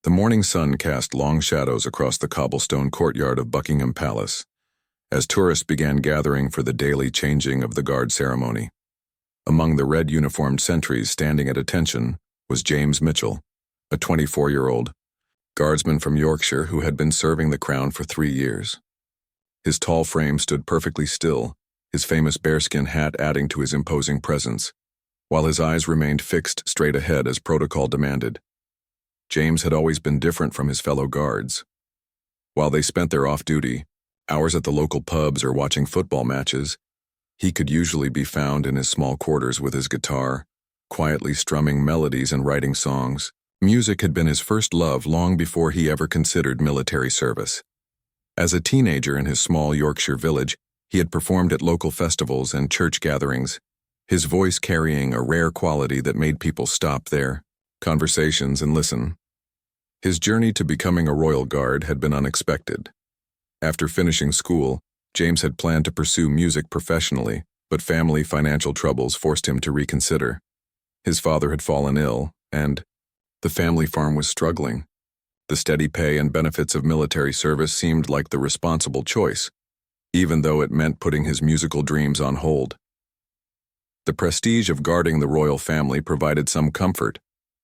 The morning sun cast long shadows across the cobblestone courtyard of Buckingham Palace, as tourists began gathering for the daily changing of the guard ceremony. Among the red-uniformed sentries standing at attention was James Mitchell, a 24-year-old guardsman from Yorkshire who had been serving the crown for 3 years. His tall frame stood perfectly still, his famous bearskin hat adding to his imposing presence, while his eyes remained fixed straight ahead as protocol demanded. James had always been different from his fellow guards. While they spent their off-duty hours at the local pubs or watching football matches, he could usually be found in his small quarters with his guitar, quietly strumming melodies and writing songs. Music had been his first love long before he ever considered military service. As a teenager in his small Yorkshire village, he had performed at local festivals and church gatherings, his voice carrying a rare quality that made people stop their conversations and listen. His journey to becoming a royal guard had been unexpected. After finishing school, James had planned to pursue music professionally, but family financial troubles forced him to reconsider. His father had fallen ill, and the family farm was struggling. The steady pay and benefits of military service seemed like the responsible choice, even though it meant putting his musical dreams on hold. The prestige of guarding the royal family provided some comfort,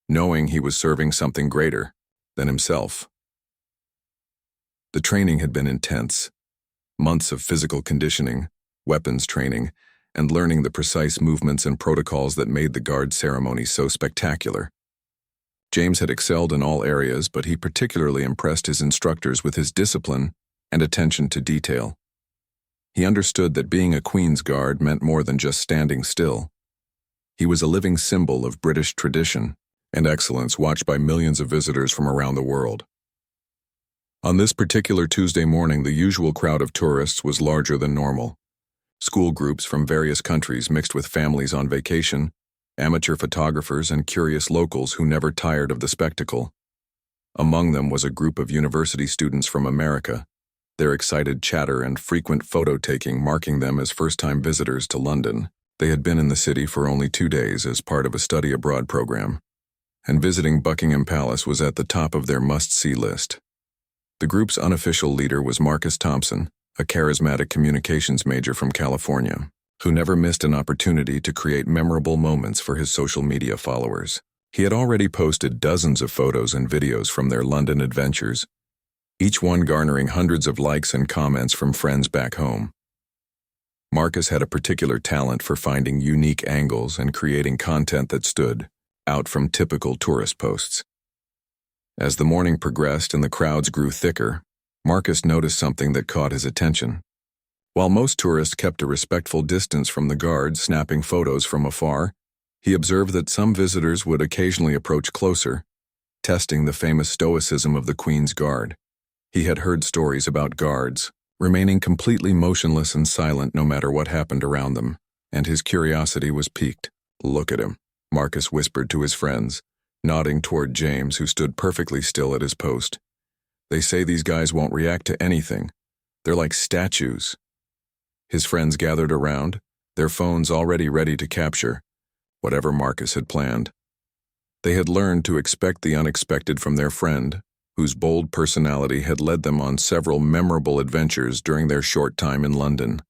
knowing he was serving something greater than himself. The training had been intense. Months of physical conditioning, weapons training, and learning the precise movements and protocols that made the guard ceremony so spectacular. James had excelled in all areas, but he particularly impressed his instructors with his discipline and attention to detail. He understood that being a Queen's Guard meant more than just standing still. He was a living symbol of British tradition and excellence watched by millions of visitors from around the world. On this particular Tuesday morning, the usual crowd of tourists was larger than normal. School groups from various countries mixed with families on vacation, amateur photographers, and curious locals who never tired of the spectacle. Among them was a group of university students from America, their excited chatter and frequent photo-taking marking them as first-time visitors to London. They had been in the city for only 2 days as part of a study abroad program, and visiting Buckingham Palace was at the top of their must-see list. The group's unofficial leader was Marcus Thompson, a charismatic communications major from California, who never missed an opportunity to create memorable moments for his social media followers. He had already posted dozens of photos and videos from their London adventures, each one garnering hundreds of likes and comments from friends back home. Marcus had a particular talent for finding unique angles and creating content that stood out from typical tourist posts. As the morning progressed and the crowds grew thicker, Marcus noticed something that caught his attention. While most tourists kept a respectful distance from the guards, snapping photos from afar, he observed that some visitors would occasionally approach closer, testing the famous stoicism of the Queen's Guard. He had heard stories about guards remaining completely motionless and silent no matter what happened around them, and his curiosity was piqued. "Look at him," Marcus whispered to his friends, nodding toward James, who stood perfectly still at his post. "They say these guys won't react to anything. They're like statues." His friends gathered around, their phones already ready to capture whatever Marcus had planned. They had learned to expect the unexpected from their friend, whose bold personality had led them on several memorable adventures during their short time in London.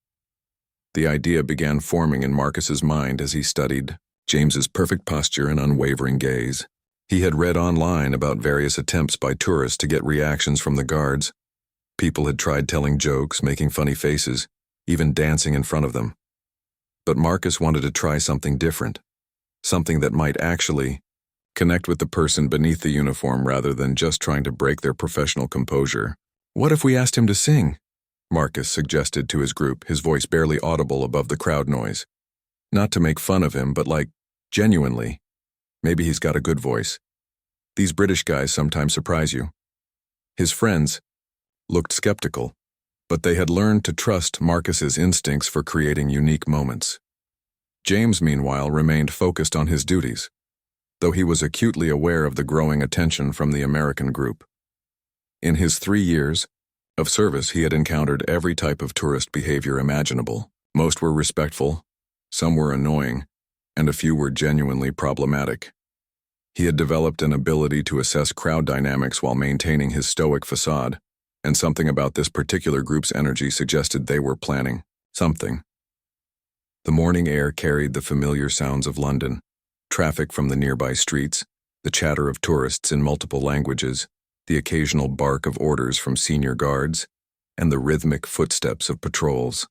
The idea began forming in Marcus's mind as he studied James's perfect posture and unwavering gaze. He had read online about various attempts by tourists to get reactions from the guards. People had tried telling jokes, making funny faces, even dancing in front of them. But Marcus wanted to try something different, something that might actually connect with the person beneath the uniform rather than just trying to break their professional composure. "What if we asked him to sing?" Marcus suggested to his group, his voice barely audible above the crowd noise. Not to make fun of him, but genuinely. Maybe he's got a good voice. These British guys sometimes surprise you. His friends looked skeptical, but they had learned to trust Marcus's instincts for creating unique moments. James, meanwhile, remained focused on his duties, though he was acutely aware of the growing attention from the American group. In his 3 years of service, he had encountered every type of tourist behavior imaginable. Most were respectful, some were annoying, and a few were genuinely problematic. He had developed an ability to assess crowd dynamics while maintaining his stoic facade, and something about this particular group's energy suggested they were planning something. The morning air carried the familiar sounds of London, traffic from the nearby streets, the chatter of tourists in multiple languages, the occasional bark of orders from senior guards, and the rhythmic footsteps of patrols.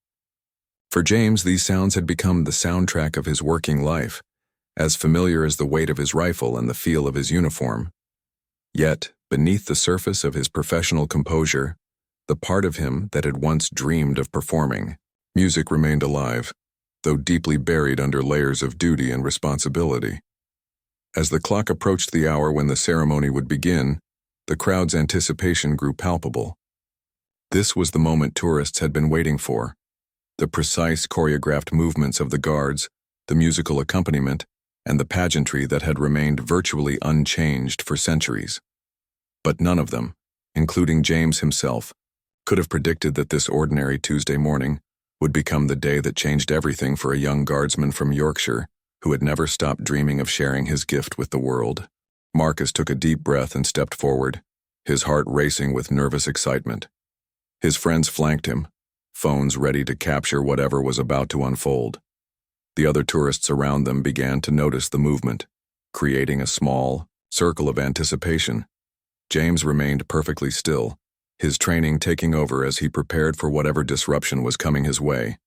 For James, these sounds had become the soundtrack of his working life, as familiar as the weight of his rifle and the feel of his uniform. Yet, beneath the surface of his professional composure, the part of him that had once dreamed of performing, music remained alive, though deeply buried under layers of duty and responsibility. As the clock approached the hour when the ceremony would begin, the crowd's anticipation grew palpable. This was the moment tourists had been waiting for. The precise choreographed movements of the guards, the musical accompaniment, and the pageantry that had remained virtually unchanged for centuries. But none of them, including James himself, could have predicted that this ordinary Tuesday morning would become the day that changed everything for a young guardsman from Yorkshire who had never stopped dreaming of sharing his gift with the world. Marcus took a deep breath and stepped forward, his heart racing with nervous excitement. His friends flanked him, phones ready to capture whatever was about to unfold. The other tourists around them began to notice the movement, creating a small circle of anticipation. James remained perfectly still, his training taking over as he prepared for whatever disruption was coming his way.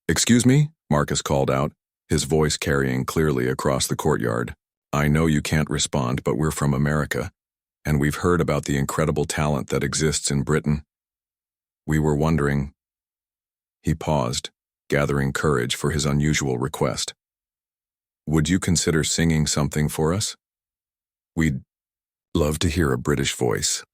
"Excuse me?" Marcus called out, his voice carrying clearly across the courtyard. "I know you can't respond, but we're from America, and we've heard about the incredible talent that exists in Britain. We were wondering—" He paused, gathering courage for his unusual request. "Would you consider singing something for us? We'd love to hear a British voice."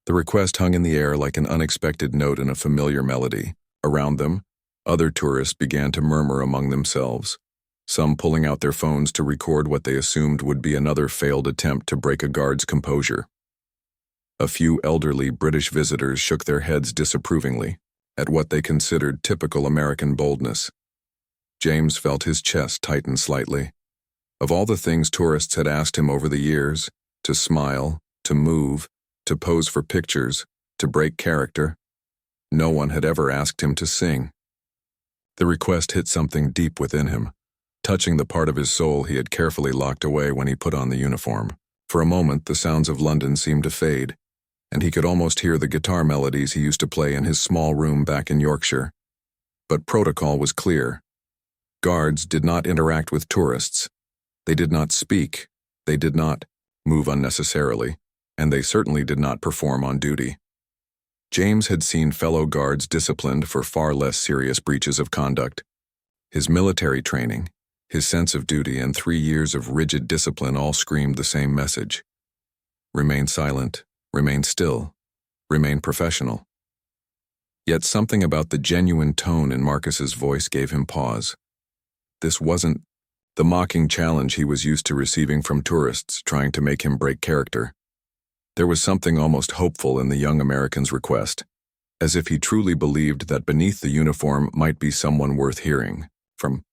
The request hung in the air like an unexpected note in a familiar melody. Around them, other tourists began to murmur among themselves, some pulling out their phones to record what they assumed would be another failed attempt to break a guard's composure. A few elderly British visitors shook their heads disapprovingly at what they considered typical American boldness. James felt his chest tighten slightly. Of all the things tourists had asked him over the years, to smile, to move, to pose for pictures, to break character, no one had ever asked him to sing. The request hit something deep within him, touching the part of his soul he had carefully locked away when he put on the uniform. For a moment, the sounds of London seemed to fade, and he could almost hear the guitar melodies he used to play in his small room back in Yorkshire. But protocol was clear. Guards did not interact with tourists. They did not speak. They did not move unnecessarily, and they certainly did not perform on duty. James had seen fellow guards disciplined for far less serious breaches of conduct. His military training, his sense of duty, and 3 years of rigid discipline all screamed the same message. Remain silent, remain still, remain professional. Yet something about the genuine tone in Marcus's voice gave him pause. This wasn't the mocking challenge he was used to receiving from tourists trying to make him break character. There was something almost hopeful in the young American's request, as if he truly believed that beneath the uniform might be someone worth hearing from.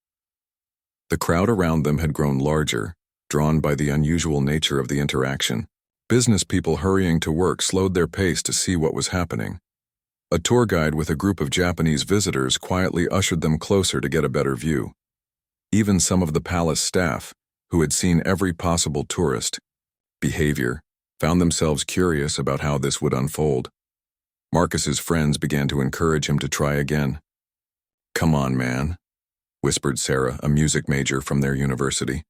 The crowd around them had grown larger, drawn by the unusual nature of the interaction. Business people hurrying to work slowed their pace to see what was happening. A tour guide with a group of Japanese visitors quietly ushered them closer to get a better view. Even some of the palace staff, who had seen every possible tourist behavior, found themselves curious about how this would unfold. Marcus's friends began to encourage him to try again. "Come on, man," whispered Sarah, a music major from their university.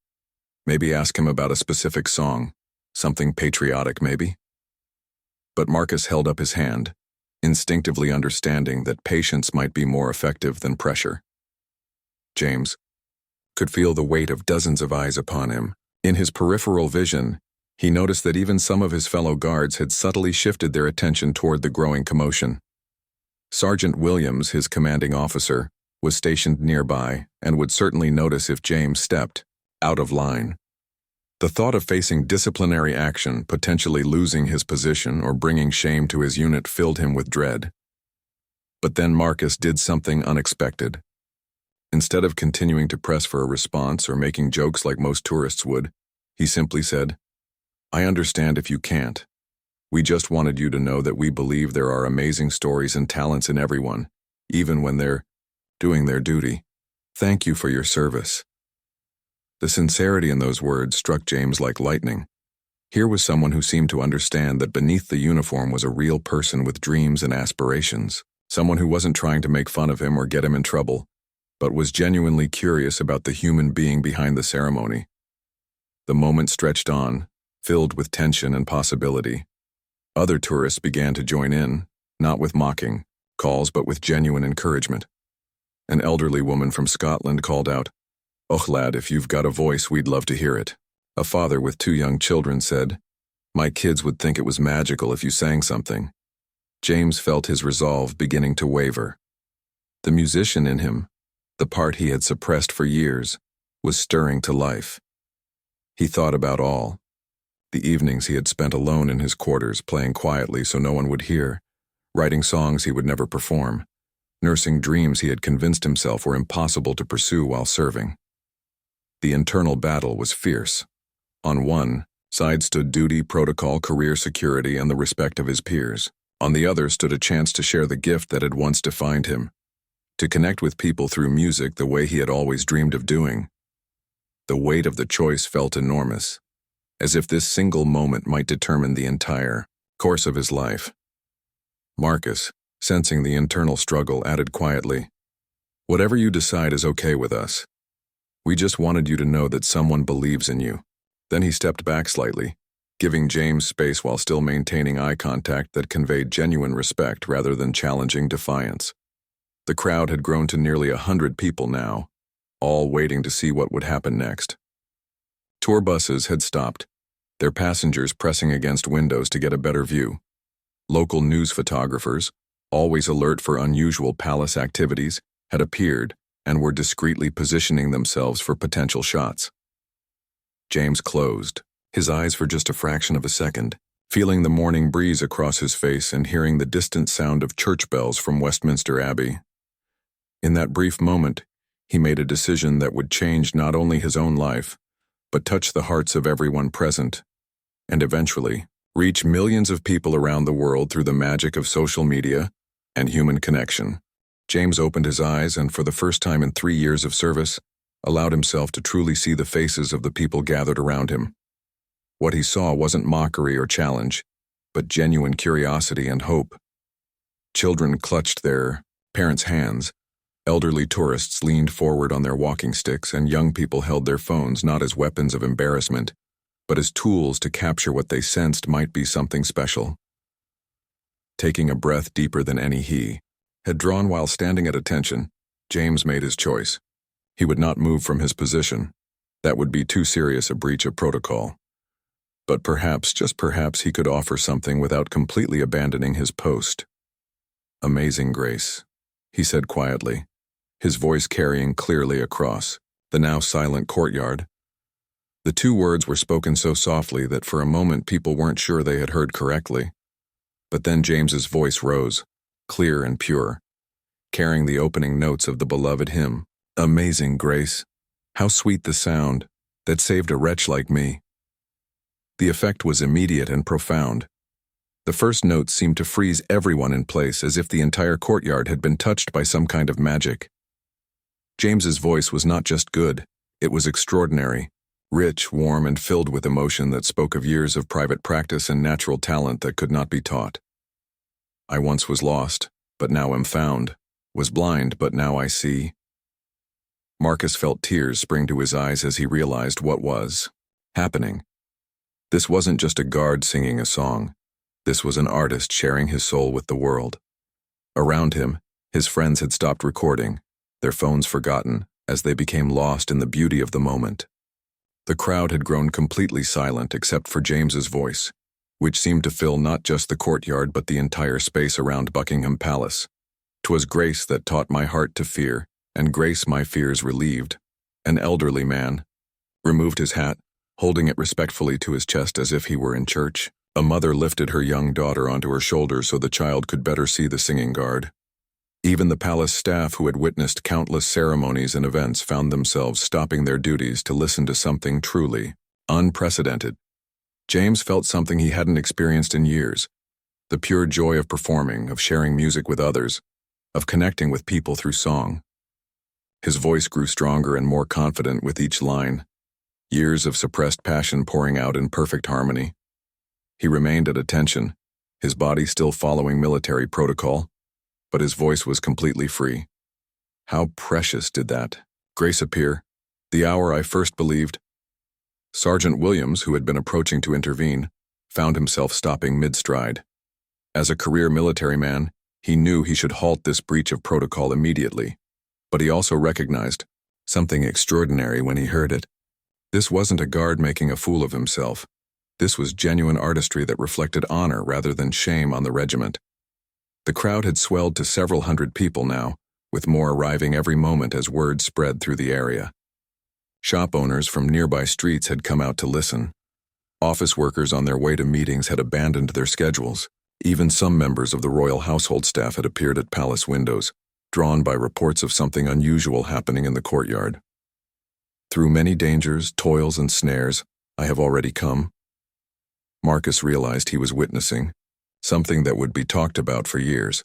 "Maybe ask him about a specific song, something patriotic maybe." But Marcus held up his hand, instinctively understanding that patience might be more effective than pressure. James could feel the weight of dozens of eyes upon him. In his peripheral vision, he noticed that even some of his fellow guards had subtly shifted their attention toward the growing commotion. Sergeant Williams, his commanding officer, was stationed nearby and would certainly notice if James stepped out of line. The thought of facing disciplinary action, potentially losing his position or bringing shame to his unit filled him with dread. But then Marcus did something unexpected. Instead of continuing to press for a response or making jokes like most tourists would, He simply said, "I understand if you can't. We just wanted you to know that we believe there are amazing stories and talents in everyone, even when they're doing their duty. Thank you for your service." The sincerity in those words struck James like lightning. Here was someone who seemed to understand that beneath the uniform was a real person with dreams and aspirations, someone who wasn't trying to make fun of him or get him in trouble, but was genuinely curious about the human being behind the ceremony. The moment stretched on, filled with tension and possibility. Other tourists began to join in, not with mocking calls but with genuine encouragement. An elderly woman from Scotland called out, "Och lad, if you've got a voice, we'd love to hear it." A father with 2 young children said, "My kids would think it was magical if you sang something." James felt his resolve beginning to waver. The musician in him, the part he had suppressed for years, was stirring to life. He thought about all. The evenings he had spent alone in his quarters, playing quietly so no one would hear, writing songs he would never perform, nursing dreams he had convinced himself were impossible to pursue while serving. The internal battle was fierce. On one side stood duty, protocol, career security, and the respect of his peers. On the other stood a chance to share the gift that had once defined him, to connect with people through music the way he had always dreamed of doing. The weight of the choice felt enormous, as if this single moment might determine the entire course of his life. Marcus, sensing the internal struggle, added quietly, "Whatever you decide is okay with us. We just wanted you to know that someone believes in you." Then he stepped back slightly, giving James space while still maintaining eye contact that conveyed genuine respect rather than challenging defiance. The crowd had grown to nearly 100 people now, all waiting to see what would happen next. Tour buses had stopped, their passengers pressing against windows to get a better view. Local news photographers, always alert for unusual palace activities, had appeared and were discreetly positioning themselves for potential shots. James closed, his eyes for just a fraction of a second, feeling the morning breeze across his face and hearing the distant sound of church bells from Westminster Abbey. In that brief moment, he made a decision that would change not only his own life, but touch the hearts of everyone present, and eventually reach millions of people around the world through the magic of social media and human connection. James opened his eyes and, for the first time in 3 years of service, allowed himself to truly see the faces of the people gathered around him. What he saw wasn't mockery or challenge, but genuine curiosity and hope. Children clutched their parents' hands, elderly tourists leaned forward on their walking sticks, and young people held their phones not as weapons of embarrassment, but as tools to capture what they sensed might be something special. Taking a breath deeper than any he had drawn while standing at attention, James made his choice. He would not move from his position. That would be too serious a breach of protocol. But perhaps, just perhaps, he could offer something without completely abandoning his post. "Amazing grace," he said quietly, his voice carrying clearly across the now silent courtyard. The 2 words were spoken so softly that for a moment people weren't sure they had heard correctly. But then James's voice rose, clear and pure, carrying the opening notes of the beloved hymn, "Amazing grace, how sweet the sound that saved a wretch like me." The effect was immediate and profound. The first notes seemed to freeze everyone in place, as if the entire courtyard had been touched by some kind of magic. James's voice was not just good, it was extraordinary, rich, warm, and filled with emotion that spoke of years of private practice and natural talent that could not be taught. "I once was lost, but now am found, was blind, but now I see." Marcus felt tears spring to his eyes as he realized what was happening. This wasn't just a guard singing a song. This was an artist sharing his soul with the world. Around him, his friends had stopped recording, their phones forgotten, as they became lost in the beauty of the moment. The crowd had grown completely silent except for James's voice, which seemed to fill not just the courtyard but the entire space around Buckingham Palace. "'Twas grace that taught my heart to fear, and grace my fears relieved." An elderly man removed his hat, holding it respectfully to his chest as if he were in church. A mother lifted her young daughter onto her shoulder so the child could better see the singing guard. Even the palace staff, who had witnessed countless ceremonies and events, found themselves stopping their duties to listen to something truly Unprecedented. James felt something he hadn't experienced in years. The pure joy of performing, of sharing music with others, of connecting with people through song. His voice grew stronger and more confident with each line, years of suppressed passion pouring out in perfect harmony. He remained at attention, his body still following military protocol, but his voice was completely free. How precious did that grace appear, the hour I first believed. Sergeant Williams, who had been approaching to intervene, found himself stopping mid-stride. As a career military man, he knew he should halt this breach of protocol immediately, but he also recognized something extraordinary when he heard it. This wasn't a guard making a fool of himself. This was genuine artistry that reflected honor rather than shame on the regiment. The crowd had swelled to several hundred people now, with more arriving every moment as word spread through the area. Shop owners from nearby streets had come out to listen. Office workers on their way to meetings had abandoned their schedules. Even some members of the royal household staff had appeared at palace windows, drawn by reports of something unusual happening in the courtyard. Through many dangers, toils, and snares, I have already come. Marcus realized he was witnessing something that would be talked about for years.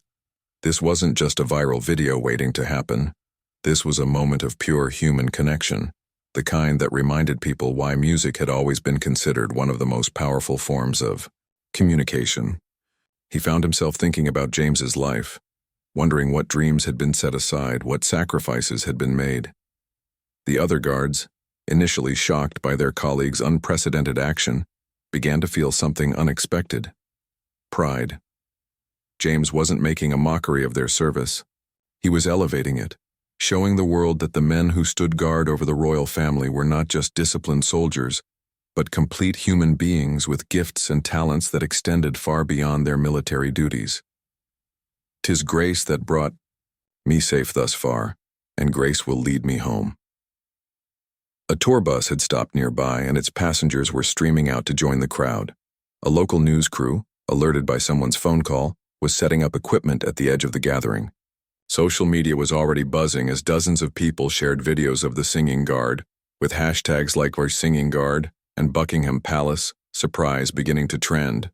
This wasn't just a viral video waiting to happen. This was a moment of pure human connection, the kind that reminded people why music had always been considered one of the most powerful forms of communication. He found himself thinking about James's life, wondering what dreams had been set aside, what sacrifices had been made. The other guards, initially shocked by their colleagues' unprecedented action, began to feel something unexpected: pride. James wasn't making a mockery of their service. He was elevating it, showing the world that the men who stood guard over the royal family were not just disciplined soldiers, but complete human beings with gifts and talents that extended far beyond their military duties. "'Tis grace that brought me safe thus far, and grace will lead me home." A tour bus had stopped nearby, and its passengers were streaming out to join the crowd. A local news crew, alerted by someone's phone call, was setting up equipment at the edge of the gathering. Social media was already buzzing as dozens of people shared videos of the singing guard, with hashtags like "Our Singing Guard" and "Buckingham Palace" surprise beginning to trend.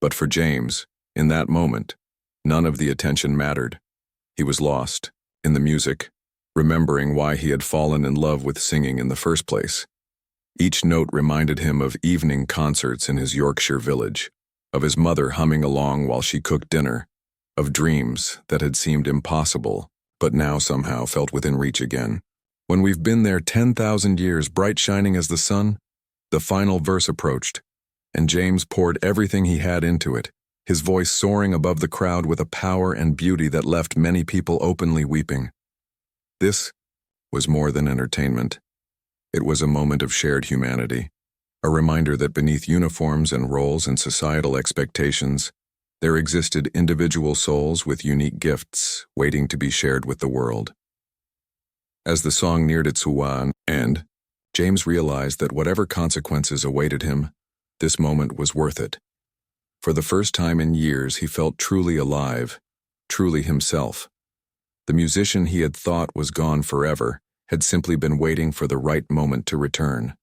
But for James, in that moment, none of the attention mattered. He was lost in the music, remembering why he had fallen in love with singing in the first place. Each note reminded him of evening concerts in his Yorkshire village, of his mother humming along while she cooked dinner, of dreams that had seemed impossible, but now somehow felt within reach again. "When we've been there 10,000 years, bright shining as the sun," the final verse approached, and James poured everything he had into it, his voice soaring above the crowd with a power and beauty that left many people openly weeping. This was more than entertainment. It was a moment of shared humanity, a reminder that beneath uniforms and roles and societal expectations, there existed individual souls with unique gifts waiting to be shared with the world. As the song neared its end, James realized that whatever consequences awaited him, this moment was worth it. For the first time in years, he felt truly alive, truly himself. The musician he had thought was gone forever had simply been waiting for the right moment to return.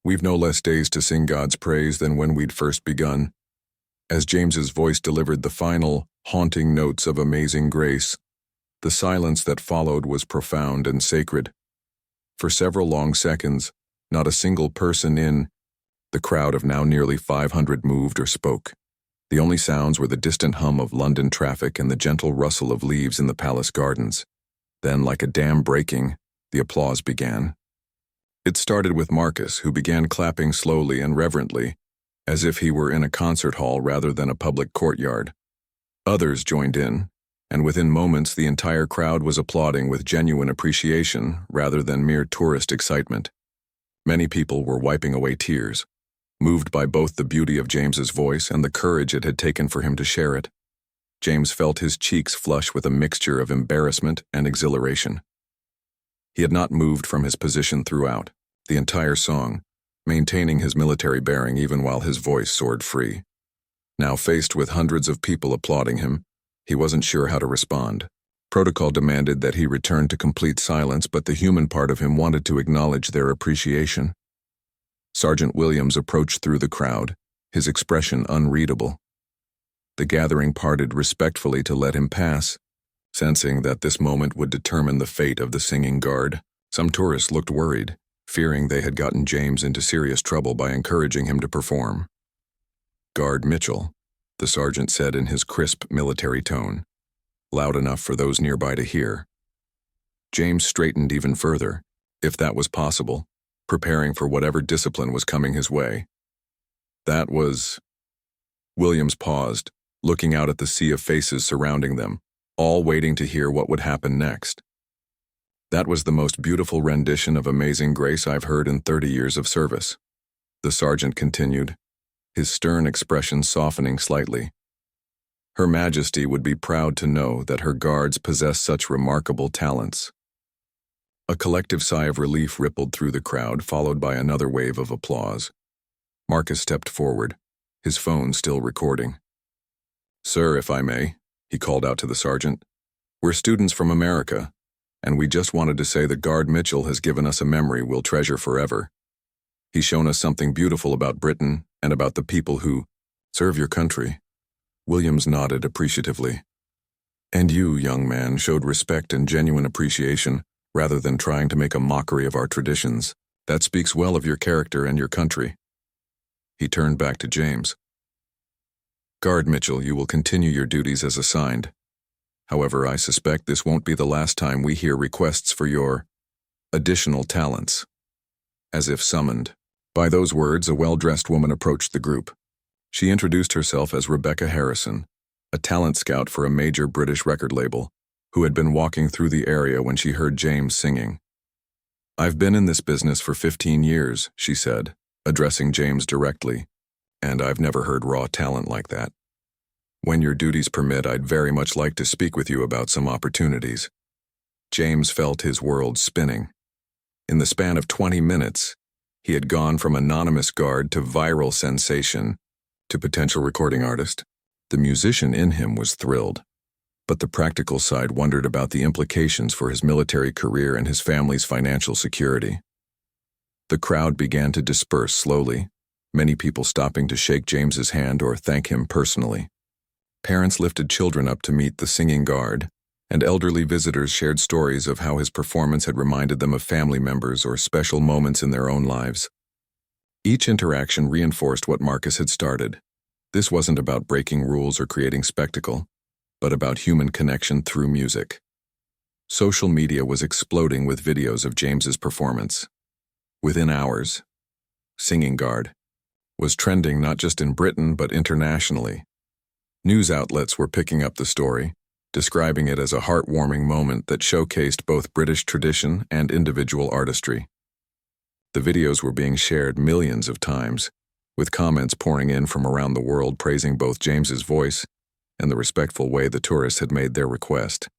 "We've no less days to sing God's praise than when we'd first begun." As James's voice delivered the final, haunting notes of Amazing Grace, the silence that followed was profound and sacred. For several long seconds, not a single person in the crowd of now nearly 500 moved or spoke. The only sounds were the distant hum of London traffic and the gentle rustle of leaves in the palace gardens. Then, like a dam breaking, the applause began. It started with Marcus, who began clapping slowly and reverently, as if he were in a concert hall rather than a public courtyard. Others joined in, and within moments the entire crowd was applauding with genuine appreciation rather than mere tourist excitement. Many people were wiping away tears, moved by both the beauty of James's voice and the courage it had taken for him to share it. James felt his cheeks flush with a mixture of embarrassment and exhilaration. He had not moved from his position throughout the entire song, maintaining his military bearing even while his voice soared free. Now faced with hundreds of people applauding him, he wasn't sure how to respond. Protocol demanded that he return to complete silence, but the human part of him wanted to acknowledge their appreciation. Sergeant Williams approached through the crowd, his expression unreadable. The gathering parted respectfully to let him pass, sensing that this moment would determine the fate of the singing guard. Some tourists looked worried, fearing they had gotten James into serious trouble by encouraging him to perform. "Guard Mitchell," the sergeant said in his crisp military tone, loud enough for those nearby to hear. James straightened even further, if that was possible, preparing for whatever discipline was coming his way. That was... Williams paused, looking out at the sea of faces surrounding them, all waiting to hear what would happen next. "That was the most beautiful rendition of Amazing Grace I've heard in 30 years of service," the sergeant continued, his stern expression softening slightly. "Her Majesty would be proud to know that her guards possess such remarkable talents." A collective sigh of relief rippled through the crowd, followed by another wave of applause. Marcus stepped forward, his phone still recording. "Sir, if I may," he called out to the sergeant, "we're students from America, and we just wanted to say that Guard Mitchell has given us a memory we'll treasure forever. He's shown us something beautiful about Britain and about the people who serve your country." Williams nodded appreciatively. "And you, young man, showed respect and genuine appreciation, rather than trying to make a mockery of our traditions. That speaks well of your character and your country." He turned back to James. "Guard Mitchell, you will continue your duties as assigned. However, I suspect this won't be the last time we hear requests for your additional talents." As if summoned by those words, a well-dressed woman approached the group. She introduced herself as Rebecca Harrison, a talent scout for a major British record label, who had been walking through the area when she heard James singing. "I've been in this business for 15 years, she said, addressing James directly, "and I've never heard raw talent like that. When your duties permit, I'd very much like to speak with you about some opportunities." James felt his world spinning. In the span of 20 minutes, he had gone from anonymous guard to viral sensation to potential recording artist. The musician in him was thrilled, but the practical side wondered about the implications for his military career and his family's financial security. The crowd began to disperse slowly, many people stopping to shake James's hand or thank him personally. Parents lifted children up to meet the singing guard, and elderly visitors shared stories of how his performance had reminded them of family members or special moments in their own lives. Each interaction reinforced what Marcus had started. This wasn't about breaking rules or creating spectacle, but about human connection through music. Social media was exploding with videos of James's performance. Within hours, "Singing Guard" was trending not just in Britain but internationally. News outlets were picking up the story, describing it as a heartwarming moment that showcased both British tradition and individual artistry. The videos were being shared millions of times, with comments pouring in from around the world praising both James's voice and the respectful way the tourists had made their request.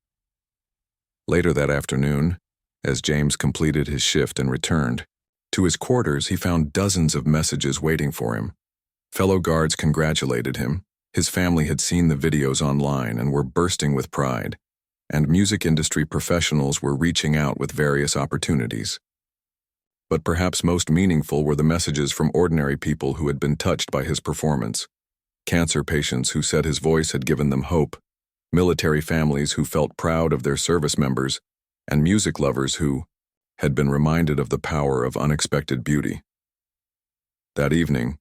Later that afternoon, as James completed his shift and returned to his quarters, he found dozens of messages waiting for him. Fellow guards congratulated him. His family had seen the videos online and were bursting with pride, and music industry professionals were reaching out with various opportunities. But perhaps most meaningful were the messages from ordinary people who had been touched by his performance. Cancer patients who said his voice had given them hope, military families who felt proud of their service members, and music lovers who had been reminded of the power of unexpected beauty. That evening,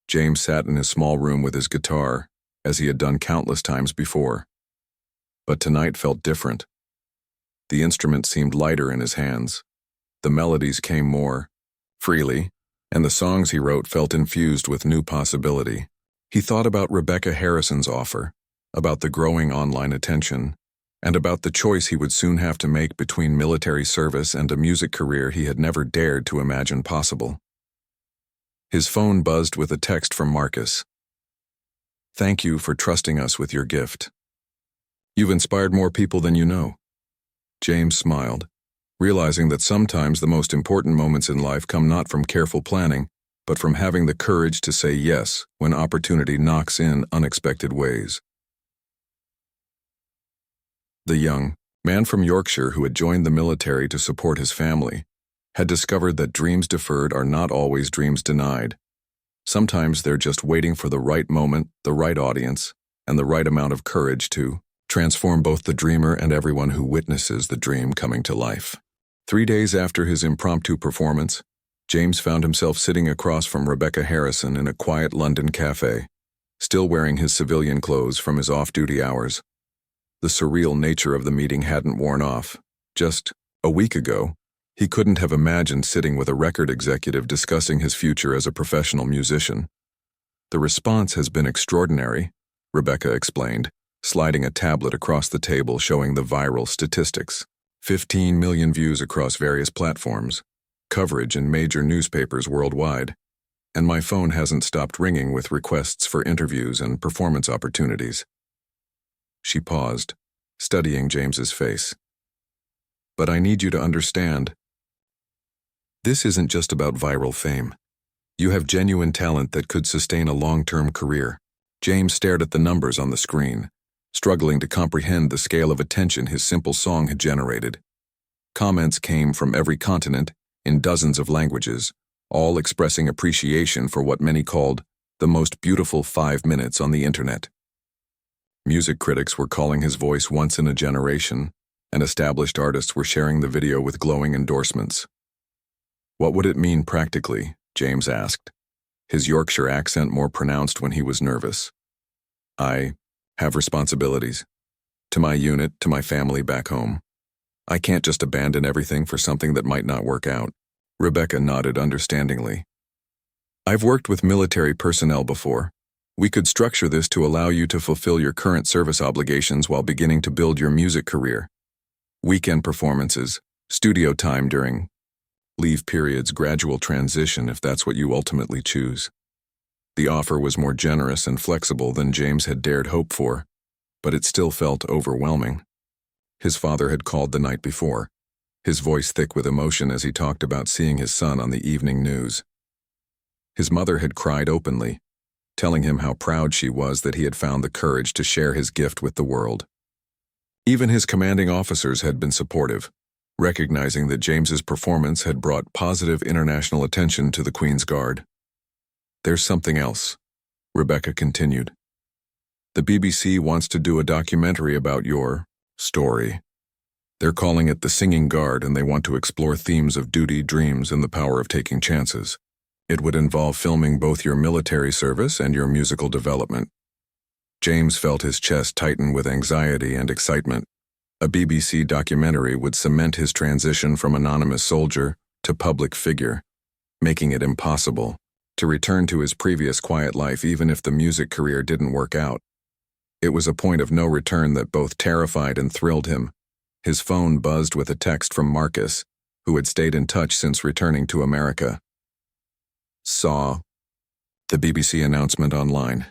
James sat in his small room with his guitar, as he had done countless times before. But tonight felt different. The instrument seemed lighter in his hands. The melodies came more freely, and the songs he wrote felt infused with new possibility. He thought about Rebecca Harrison's offer, about the growing online attention, and about the choice he would soon have to make between military service and a music career he had never dared to imagine possible. His phone buzzed with a text from Marcus. "Thank you for trusting us with your gift. You've inspired more people than you know." James smiled, realizing that sometimes the most important moments in life come not from careful planning, but from having the courage to say yes when opportunity knocks in unexpected ways. The young man from Yorkshire who had joined the military to support his family had discovered that dreams deferred are not always dreams denied. Sometimes they're just waiting for the right moment, the right audience, and the right amount of courage to transform both the dreamer and everyone who witnesses the dream coming to life. 3 days after his impromptu performance, James found himself sitting across from Rebecca Harrison in a quiet London cafe, still wearing his civilian clothes from his off-duty hours. The surreal nature of the meeting hadn't worn off. Just a week ago, he couldn't have imagined sitting with a record executive discussing his future as a professional musician. The response has been extraordinary, Rebecca explained, sliding a tablet across the table showing the viral statistics. 15 million views across various platforms, coverage in major newspapers worldwide, and my phone hasn't stopped ringing with requests for interviews and performance opportunities. She paused, studying James's face. But I need you to understand, this isn't just about viral fame. You have genuine talent that could sustain a long-term career. James stared at the numbers on the screen, struggling to comprehend the scale of attention his simple song had generated. Comments came from every continent, in dozens of languages, all expressing appreciation for what many called the most beautiful 5 minutes on the internet. Music critics were calling his voice once in a generation, and established artists were sharing the video with glowing endorsements. What would it mean practically? James asked, his Yorkshire accent more pronounced when he was nervous. I have responsibilities. To my unit, to my family back home. I can't just abandon everything for something that might not work out. Rebecca nodded understandingly. I've worked with military personnel before. We could structure this to allow you to fulfill your current service obligations while beginning to build your music career. Weekend performances, studio time during leave periods, gradual transition if that's what you ultimately choose. The offer was more generous and flexible than James had dared hope for, but it still felt overwhelming. His father had called the night before, his voice thick with emotion as he talked about seeing his son on the evening news. His mother had cried openly, telling him how proud she was that he had found the courage to share his gift with the world. Even his commanding officers had been supportive, recognizing that James's performance had brought positive international attention to the Queen's Guard. There's something else, Rebecca continued. The BBC wants to do a documentary about your story. They're calling it The Singing Guard, and they want to explore themes of duty, dreams, and the power of taking chances. It would involve filming both your military service and your musical development. James felt his chest tighten with anxiety and excitement. A BBC documentary would cement his transition from anonymous soldier to public figure, making it impossible to return to his previous quiet life even if the music career didn't work out. It was a point of no return that both terrified and thrilled him. His phone buzzed with a text from Marcus, who had stayed in touch since returning to America. Saw the BBC announcement online.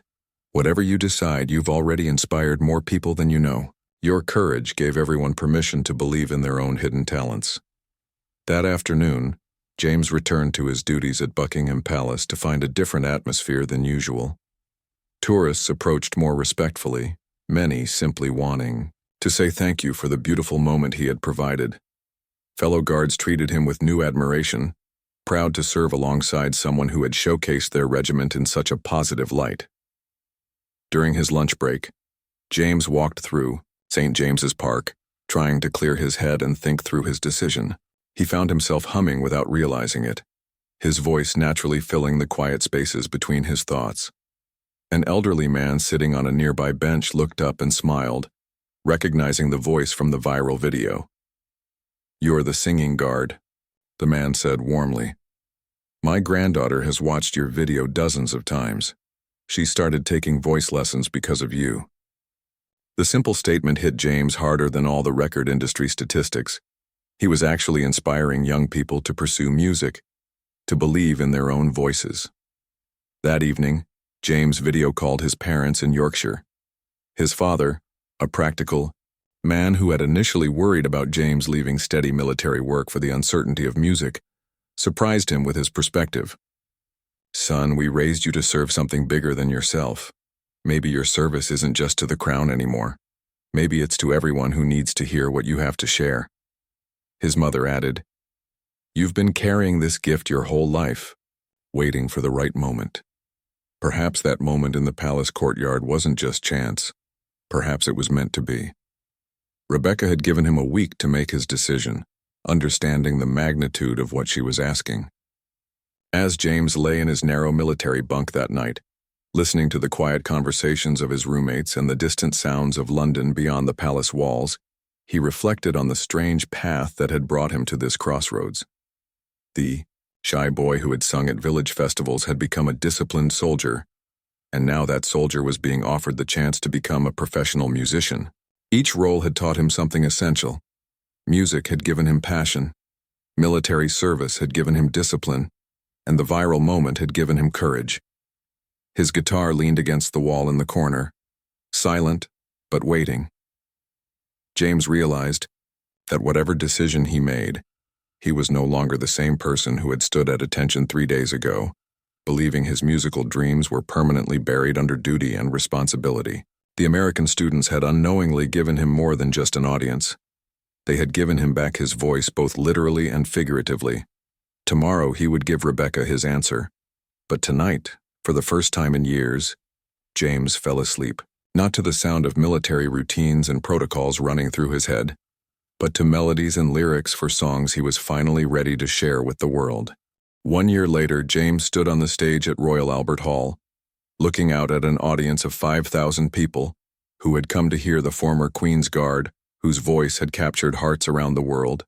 Whatever you decide, you've already inspired more people than you know. Your courage gave everyone permission to believe in their own hidden talents. That afternoon, James returned to his duties at Buckingham Palace to find a different atmosphere than usual. Tourists approached more respectfully, many simply wanting to say thank you for the beautiful moment he had provided. Fellow guards treated him with new admiration, proud to serve alongside someone who had showcased their regiment in such a positive light. During his lunch break, James walked through St. James's Park, trying to clear his head and think through his decision. He found himself humming without realizing it, his voice naturally filling the quiet spaces between his thoughts. An elderly man sitting on a nearby bench looked up and smiled, recognizing the voice from the viral video. "You're the Singing Guard," the man said warmly. "My granddaughter has watched your video dozens of times. She started taking voice lessons because of you." The simple statement hit James harder than all the record industry statistics. He was actually inspiring young people to pursue music, to believe in their own voices. That evening, James video called his parents in Yorkshire. His father, a practical man who had initially worried about James leaving steady military work for the uncertainty of music, surprised him with his perspective. "Son, we raised you to serve something bigger than yourself. Maybe your service isn't just to the crown anymore. Maybe it's to everyone who needs to hear what you have to share." His mother added, You've been carrying this gift your whole life, waiting for the right moment. Perhaps that moment in the palace courtyard wasn't just chance. Perhaps it was meant to be. Rebecca had given him a week to make his decision, understanding the magnitude of what she was asking. As James lay in his narrow military bunk that night, listening to the quiet conversations of his roommates and the distant sounds of London beyond the palace walls, he reflected on the strange path that had brought him to this crossroads. The shy boy who had sung at village festivals had become a disciplined soldier, and now that soldier was being offered the chance to become a professional musician. Each role had taught him something essential. Music had given him passion, military service had given him discipline, and the viral moment had given him courage. His guitar leaned against the wall in the corner, silent but waiting. James realized that whatever decision he made, he was no longer the same person who had stood at attention 3 days ago, believing his musical dreams were permanently buried under duty and responsibility. The American students had unknowingly given him more than just an audience. They had given him back his voice both literally and figuratively. Tomorrow he would give Rebecca his answer. But tonight, for the first time in years, James fell asleep, not to the sound of military routines and protocols running through his head, but to melodies and lyrics for songs he was finally ready to share with the world. 1 year later, James stood on the stage at Royal Albert Hall, looking out at an audience of 5,000 people who had come to hear the former Queen's Guard, whose voice had captured hearts around the world.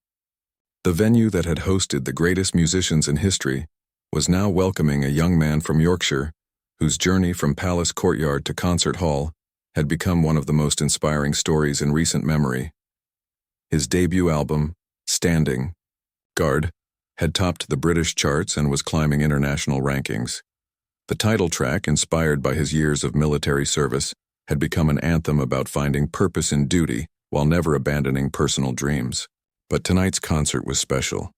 The venue that had hosted the greatest musicians in history was now welcoming a young man from Yorkshire, whose journey from palace courtyard to concert hall had become one of the most inspiring stories in recent memory. His debut album, Standing Guard, had topped the British charts and was climbing international rankings. The title track, inspired by his years of military service, had become an anthem about finding purpose in duty while never abandoning personal dreams. But tonight's concert was special.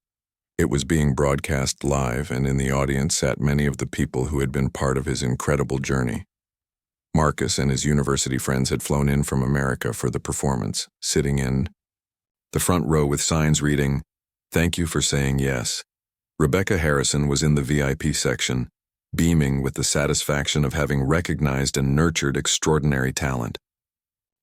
It was being broadcast live, and in the audience sat many of the people who had been part of his incredible journey. Marcus and his university friends had flown in from America for the performance, sitting in the front row with signs reading, "Thank you for saying yes." Rebecca Harrison was in the VIP section, beaming with the satisfaction of having recognized and nurtured extraordinary talent.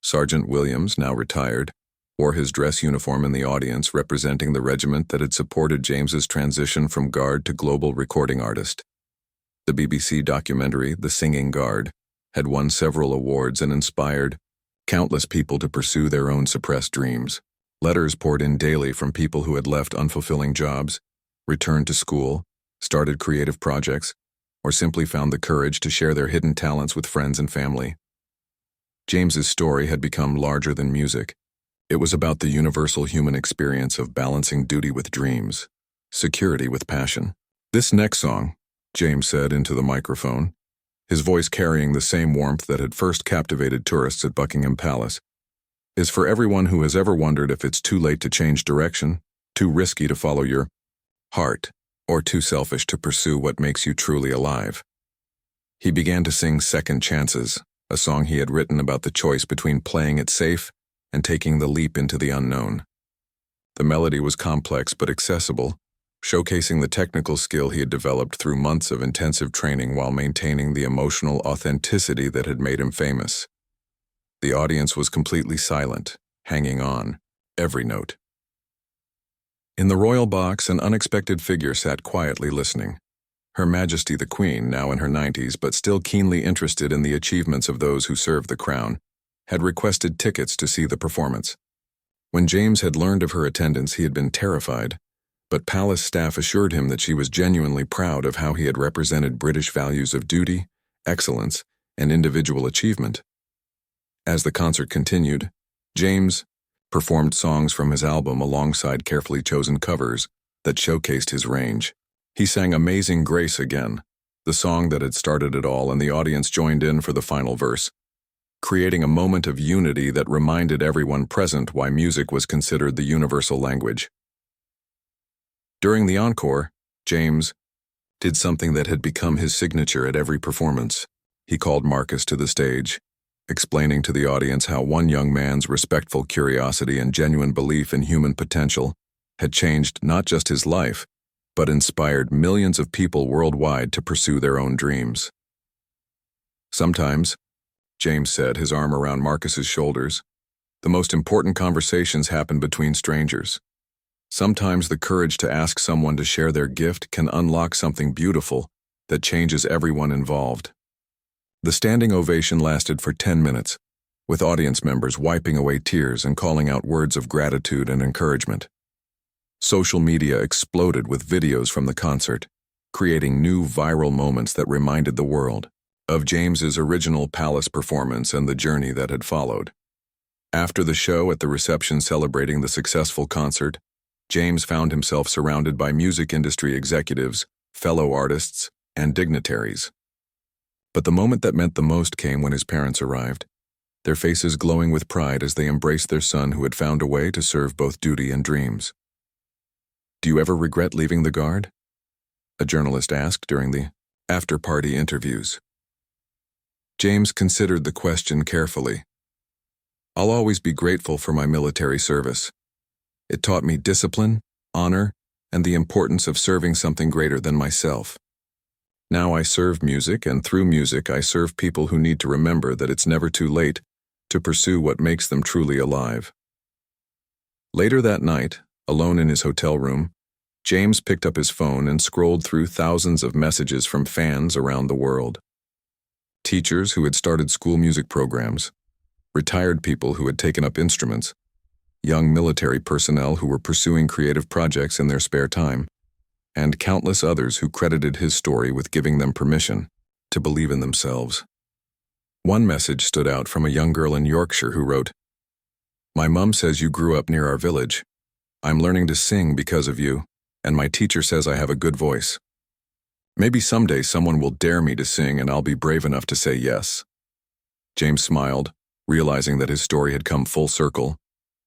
Sergeant Williams, now retired, wore his dress uniform in the audience, representing the regiment that had supported James's transition from guard to global recording artist. The BBC documentary, The Singing Guard, had won several awards and inspired countless people to pursue their own suppressed dreams. Letters poured in daily from people who had left unfulfilling jobs, returned to school, started creative projects, or simply found the courage to share their hidden talents with friends and family. James's story had become larger than music. It was about the universal human experience of balancing duty with dreams, security with passion. "This next song," James said into the microphone, his voice carrying the same warmth that had first captivated tourists at Buckingham Palace, "is for everyone who has ever wondered if it's too late to change direction, too risky to follow your heart, or too selfish to pursue what makes you truly alive." He began to sing Second Chances, a song he had written about the choice between playing it safe and taking the leap into the unknown. The melody was complex but accessible, showcasing the technical skill he had developed through months of intensive training while maintaining the emotional authenticity that had made him famous. The audience was completely silent, hanging on every note. In the royal box, an unexpected figure sat quietly listening. Her Majesty the Queen, now in her 90s but still keenly interested in the achievements of those who serve the crown, had requested tickets to see the performance. When James had learned of her attendance, he had been terrified, but palace staff assured him that she was genuinely proud of how he had represented British values of duty, excellence, and individual achievement. As the concert continued, James performed songs from his album alongside carefully chosen covers that showcased his range. He sang Amazing Grace again, the song that had started it all, and the audience joined in for the final verse, creating a moment of unity that reminded everyone present why music was considered the universal language. During the encore, James did something that had become his signature at every performance. He called Marcus to the stage, explaining to the audience how one young man's respectful curiosity and genuine belief in human potential had changed not just his life, but inspired millions of people worldwide to pursue their own dreams. Sometimes, James said, his arm around Marcus's shoulders, the most important conversations happen between strangers. Sometimes the courage to ask someone to share their gift can unlock something beautiful that changes everyone involved. The standing ovation lasted for 10 minutes, with audience members wiping away tears and calling out words of gratitude and encouragement. Social media exploded with videos from the concert, creating new viral moments that reminded the world of James's original Palace performance and the journey that had followed. After the show, at the reception celebrating the successful concert, James found himself surrounded by music industry executives, fellow artists, and dignitaries. But the moment that meant the most came when his parents arrived, their faces glowing with pride as they embraced their son who had found a way to serve both duty and dreams. "Do you ever regret leaving the Guard?" a journalist asked during the after-party interviews. James considered the question carefully. "I'll always be grateful for my military service. It taught me discipline, honor, and the importance of serving something greater than myself. Now I serve music, and through music I serve people who need to remember that it's never too late to pursue what makes them truly alive." Later that night, alone in his hotel room, James picked up his phone and scrolled through thousands of messages from fans around the world. Teachers who had started school music programs, retired people who had taken up instruments, young military personnel who were pursuing creative projects in their spare time, and countless others who credited his story with giving them permission to believe in themselves. One message stood out from a young girl in Yorkshire who wrote, "My mum says you grew up near our village. I'm learning to sing because of you, and my teacher says I have a good voice. Maybe someday someone will dare me to sing and I'll be brave enough to say yes." James smiled, realizing that his story had come full circle.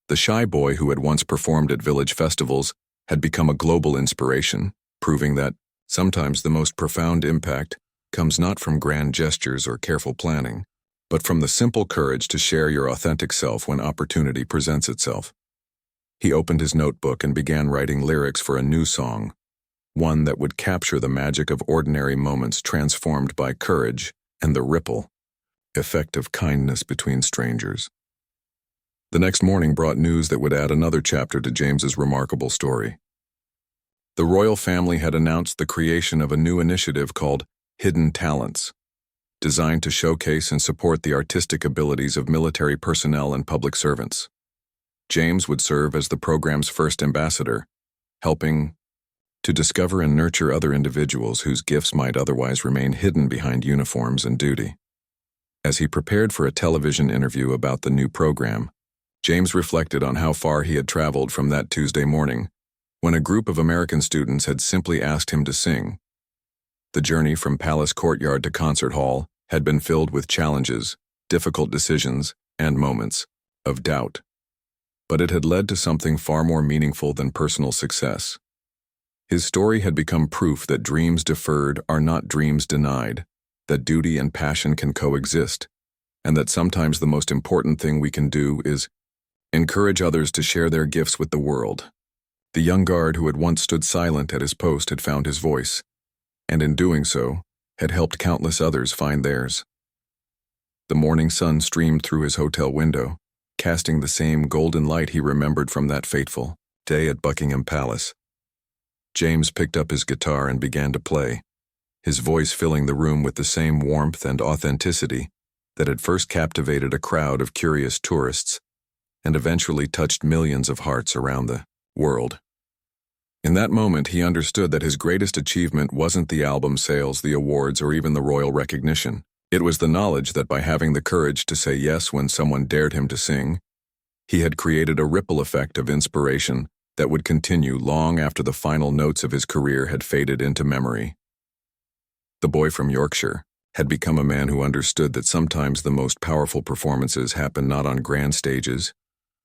The shy boy who had once performed at village festivals had become a global inspiration, proving that sometimes the most profound impact comes not from grand gestures or careful planning, but from the simple courage to share your authentic self when opportunity presents itself. He opened his notebook and began writing lyrics for a new song, one that would capture the magic of ordinary moments transformed by courage and the ripple effect of kindness between strangers. The next morning brought news that would add another chapter to James's remarkable story. The royal family had announced the creation of a new initiative called Hidden Talents, designed to showcase and support the artistic abilities of military personnel and public servants. James would serve as the program's first ambassador, helping to discover and nurture other individuals whose gifts might otherwise remain hidden behind uniforms and duty. As he prepared for a television interview about the new program, James reflected on how far he had traveled from that Tuesday morning, when a group of American students had simply asked him to sing. The journey from Palace Courtyard to Concert Hall had been filled with challenges, difficult decisions, and moments of doubt. But it had led to something far more meaningful than personal success. His story had become proof that dreams deferred are not dreams denied, that duty and passion can coexist, and that sometimes the most important thing we can do is encourage others to share their gifts with the world. The young guard who had once stood silent at his post had found his voice, and in doing so, had helped countless others find theirs. The morning sun streamed through his hotel window, casting the same golden light he remembered from that fateful day at Buckingham Palace. James picked up his guitar and began to play, his voice filling the room with the same warmth and authenticity that had first captivated a crowd of curious tourists and eventually touched millions of hearts around the world. In that moment, he understood that his greatest achievement wasn't the album sales, the awards, or even the royal recognition. It was the knowledge that by having the courage to say yes when someone dared him to sing, he had created a ripple effect of inspiration that would continue long after the final notes of his career had faded into memory. The boy from Yorkshire had become a man who understood that sometimes the most powerful performances happen not on grand stages,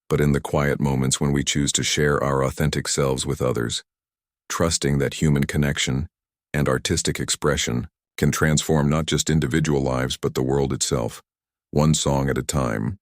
but in the quiet moments when we choose to share our authentic selves with others, trusting that human connection and artistic expression can transform not just individual lives but the world itself, one song at a time.